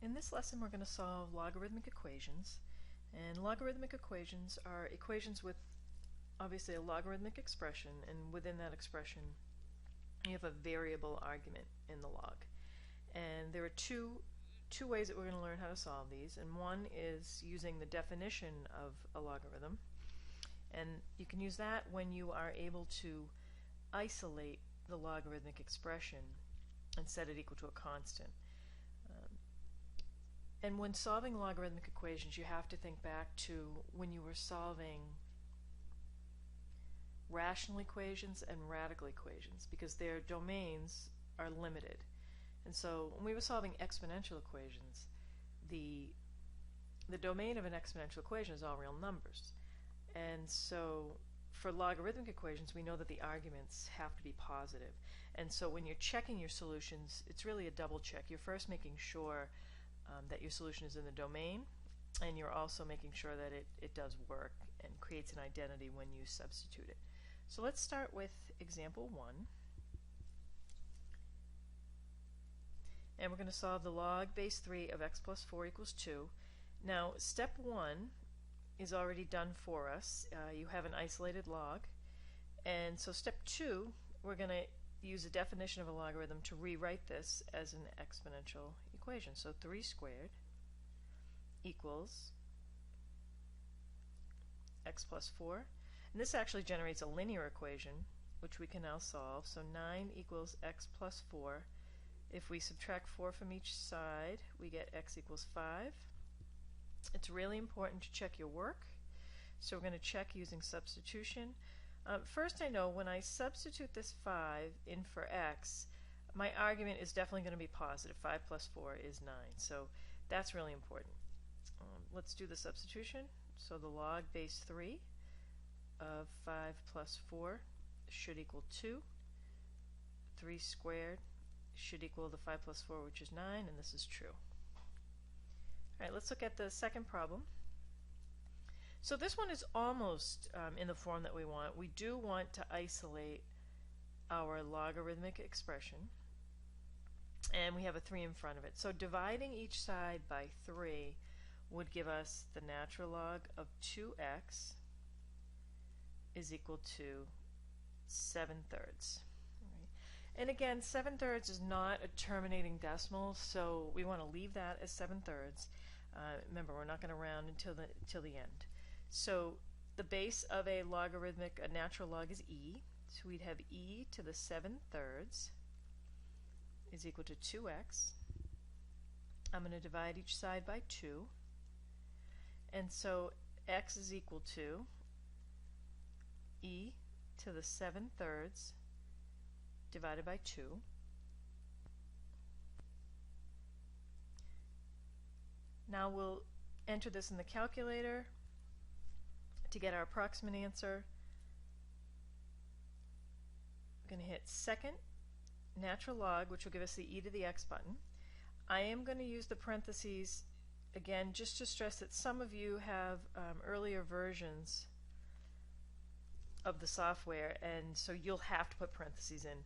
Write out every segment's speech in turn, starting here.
In this lesson we're going to solve logarithmic equations, and logarithmic equations are equations with obviously a logarithmic expression, and within that expression you have a variable argument in the log. And there are two ways that we're going to learn how to solve these, and one is using the definition of a logarithm, and you can use that when you are able to isolate the logarithmic expression and set it equal to a constant. And when solving logarithmic equations, you have to think back to when you were solving rational equations and radical equations, because their domains are limited. And so when we were solving exponential equations, the domain of an exponential equation is all real numbers. And so for logarithmic equations, we know that the arguments have to be positive. And so when you're checking your solutions, it's really a double check. You're first making sure that your solution is in the domain, and you're also making sure that it does work and creates an identity when you substitute it. So let's start with example 1. And we're going to solve the log base 3 of x plus 4 equals 2. Now step 1 is already done for us. You have an isolated log. And so step 2, we're going to use a definition of a logarithm to rewrite this as an exponential equation. So 3 squared equals x plus 4. And this actually generates a linear equation, which we can now solve. So 9 equals x plus 4. If we subtract 4 from each side, we get x equals 5. It's really important to check your work. So we're going to check using substitution. First, I know when I substitute this 5 in for x, my argument is definitely going to be positive. 5 plus 4 is 9. So that's really important. Let's do the substitution. So the log base 3 of 5 plus 4 should equal 2. 3 squared should equal the 5 plus 4, which is 9, and this is true. Alright, let's look at the second problem. So this one is almost in the form that we want. We do want to isolate our logarithmic expression, and we have a 3 in front of it. So dividing each side by 3 would give us the natural log of 2x is equal to 7/3. And again, 7/3 is not a terminating decimal, so we want to leave that as 7/3. Remember, we're not going to round until the end. So the base of a logarithmic, a natural log, is e. So we'd have e to the 7/3 is equal to 2x. I'm going to divide each side by 2. And so x is equal to e to the 7/3 divided by 2. Now we'll enter this in the calculator to get our approximate answer. We're going to hit second natural log, which will give us the e to the x button. I am going to use the parentheses again just to stress that some of you have earlier versions of the software, and so you'll have to put parentheses in.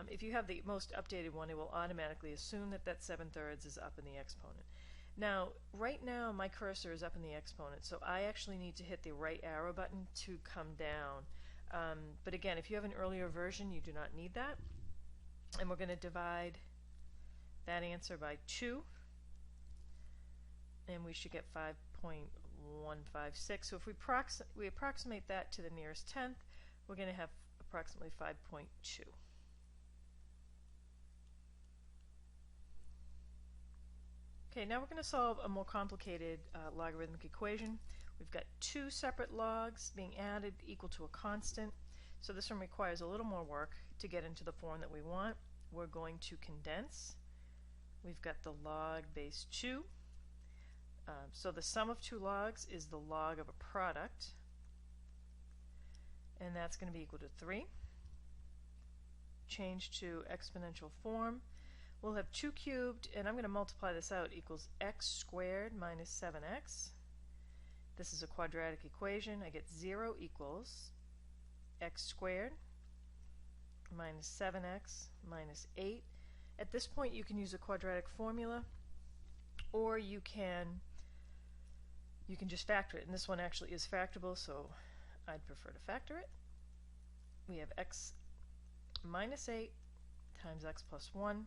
If you have the most updated one, it will automatically assume that that 7/3 is up in the exponent. Now, right now my cursor is up in the exponent, so I actually need to hit the right arrow button to come down. But again, if you have an earlier version, you do not need that. And we're going to divide that answer by 2, and we should get 5.156. So if we approximate that to the nearest tenth, we're going to have approximately 5.2. Okay, now we're going to solve a more complicated logarithmic equation. We've got 2 separate logs being added equal to a constant. So this one requires a little more work to get into the form that we want. We're going to condense. We've got the log base 2. So the sum of 2 logs is the log of a product, and that's going to be equal to 3. Change to exponential form. We'll have 2 cubed, and I'm going to multiply this out, equals x squared minus 7x. This is a quadratic equation. I get 0 equals x squared minus 7x minus 8. At this point you can use a quadratic formula, or you can just factor it. And this one actually is factorable, so I'd prefer to factor it. We have x minus 8 times x plus 1.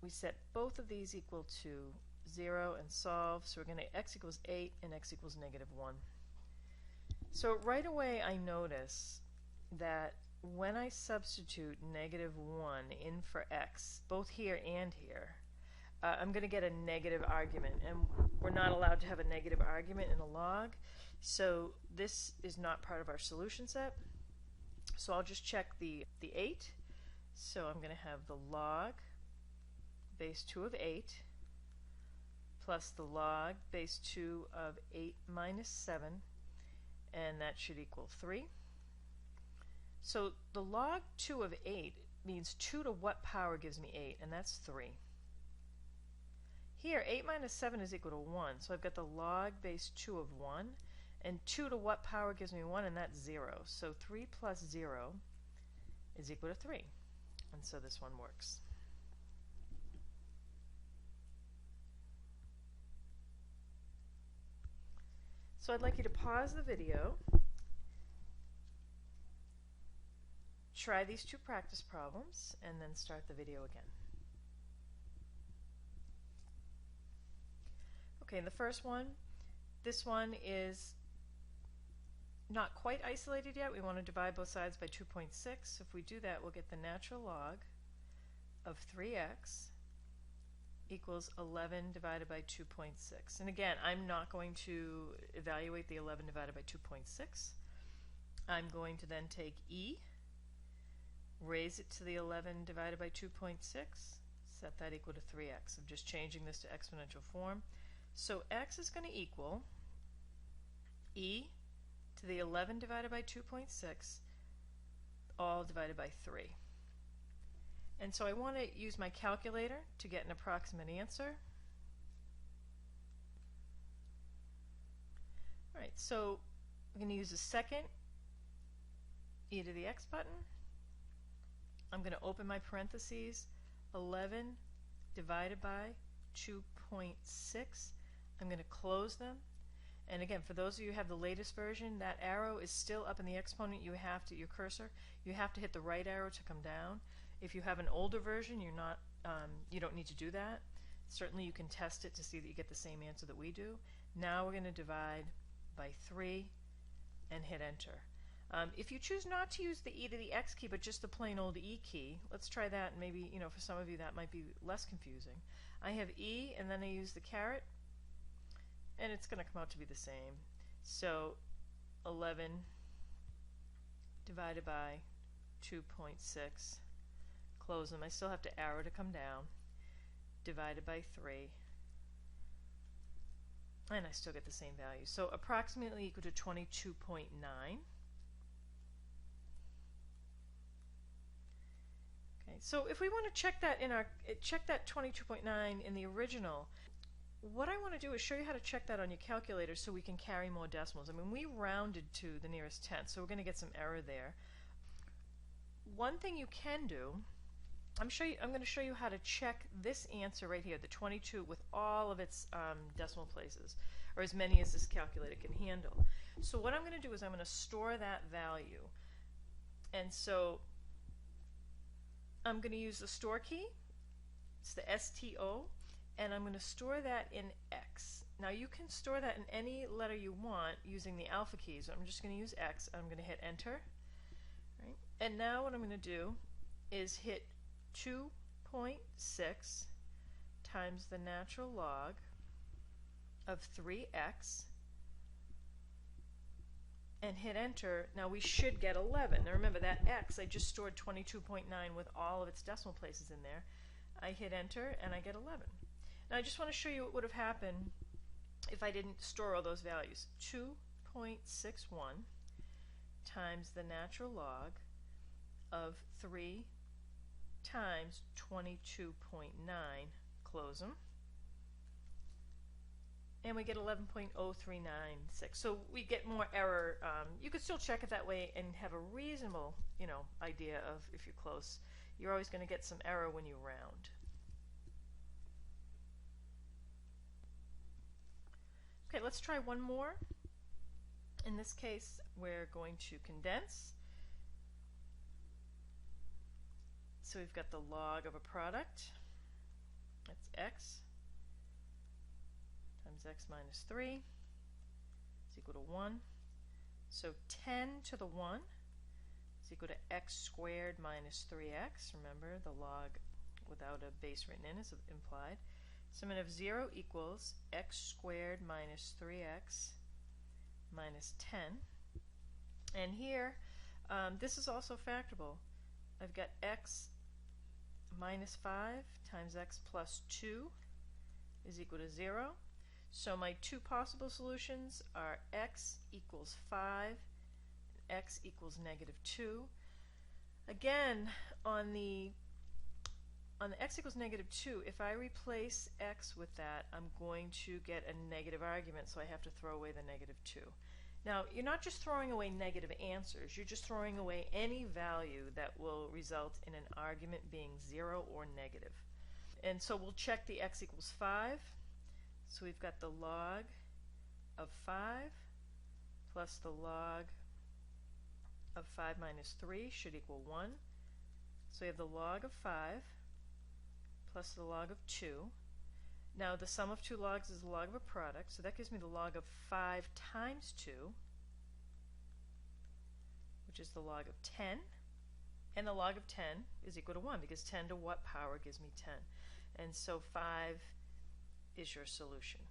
We set both of these equal to 0 and solve, so we're going to x equals 8 and x equals negative 1. So right away I notice that when I substitute negative 1 in for x, both here and here, I'm going to get a negative argument, and we're not allowed to have a negative argument in a log, so this is not part of our solution set. So I'll just check the 8. So I'm going to have the log base 2 of 8 plus the log base 2 of 8 minus 7, and that should equal 3. So the log 2 of 8 means 2 to what power gives me 8, and that's 3. Here, 8 minus 7 is equal to 1, so I've got the log base 2 of 1, and 2 to what power gives me 1, and that's 0. So 3 plus 0 is equal to 3, and so this one works. So I'd like you to pause the video, try these two practice problems, and then start the video again. Okay, the first one, this one is not quite isolated yet. We want to divide both sides by 2.6. If we do that, we'll get the natural log of 3x equals 11 divided by 2.6. And again, I'm not going to evaluate the 11 divided by 2.6. I'm going to then take e, raise it to the 11 divided by 2.6, set that equal to 3x. I'm just changing this to exponential form. So x is going to equal e to the 11 divided by 2.6, all divided by 3. And so I want to use my calculator to get an approximate answer. Alright, so I'm going to use the second e to the x button. I'm going to open my parentheses, 11 divided by 2.6. I'm going to close them, and again, for those of you who have the latest version, that arrow is still up in the exponent. You have to, your cursor, you have to hit the right arrow to come down. If you have an older version, you don't need to do that. Certainly you can test it to see that you get the same answer that we do. Now we're going to divide by 3 and hit enter. If you choose not to use the e to the x key, but just the plain old e key, let's try that, and maybe, for some of you that might be less confusing. I have e, and then I use the caret, and it's going to come out to be the same. So 11 divided by 2.6, close them. I still have to arrow to come down, divided by 3, and I still get the same value. So approximately equal to 22.9. Okay, so if we want to check that check that 22.9 in the original, what I want to do is show you how to check that on your calculator so we can carry more decimals. I mean, we rounded to the nearest tenth, so we're going to get some error there. One thing you can do, I'm going to show you how to check this answer right here, the 22, with all of its decimal places, or as many as this calculator can handle. So what I'm going to do is I'm going to store that value. And so I'm going to use the store key. It's the STO. And I'm going to store that in x. Now you can store that in any letter you want using the alpha keys. So I'm just going to use x. I'm going to hit enter. Right? And now what I'm going to do is hit 2.6 times the natural log of 3x and hit enter. Now we should get 11. Now remember that x, I just stored 22.9 with all of its decimal places in there. I hit enter and I get 11. Now I just want to show you what would have happened if I didn't store all those values. 2.61 times the natural log of 3 times 22.9, close them, and we get 11.0396. So we get more error. You could still check it that way and have a reasonable, idea of if you're close. You're always going to get some error when you round. let's try one more. In this case, we're going to condense. So we've got the log of a product. That's x times x minus 3 is equal to 1. So 10 to the 1 is equal to x squared minus 3x. Remember, the log without a base written in is implied. Summation of 0 equals x squared minus 3x minus 10. And here, this is also factorable. I've got x minus 5 times x plus 2 is equal to 0. So my two possible solutions are x equals 5, x equals negative 2. Again, on the x equals negative 2, if I replace x with that, I'm going to get a negative argument, so I have to throw away the negative 2. Now, you're not just throwing away negative answers, you're just throwing away any value that will result in an argument being 0 or negative. And so we'll check the x equals 5. So we've got the log of 5 plus the log of 5 minus 3 should equal 1. So we have the log of 5 plus the log of 2. Now the sum of two logs is the log of a product, so that gives me the log of 5 times 2, which is the log of 10. And the log of 10 is equal to 1, because 10 to what power gives me 10? And so 5 is your solution.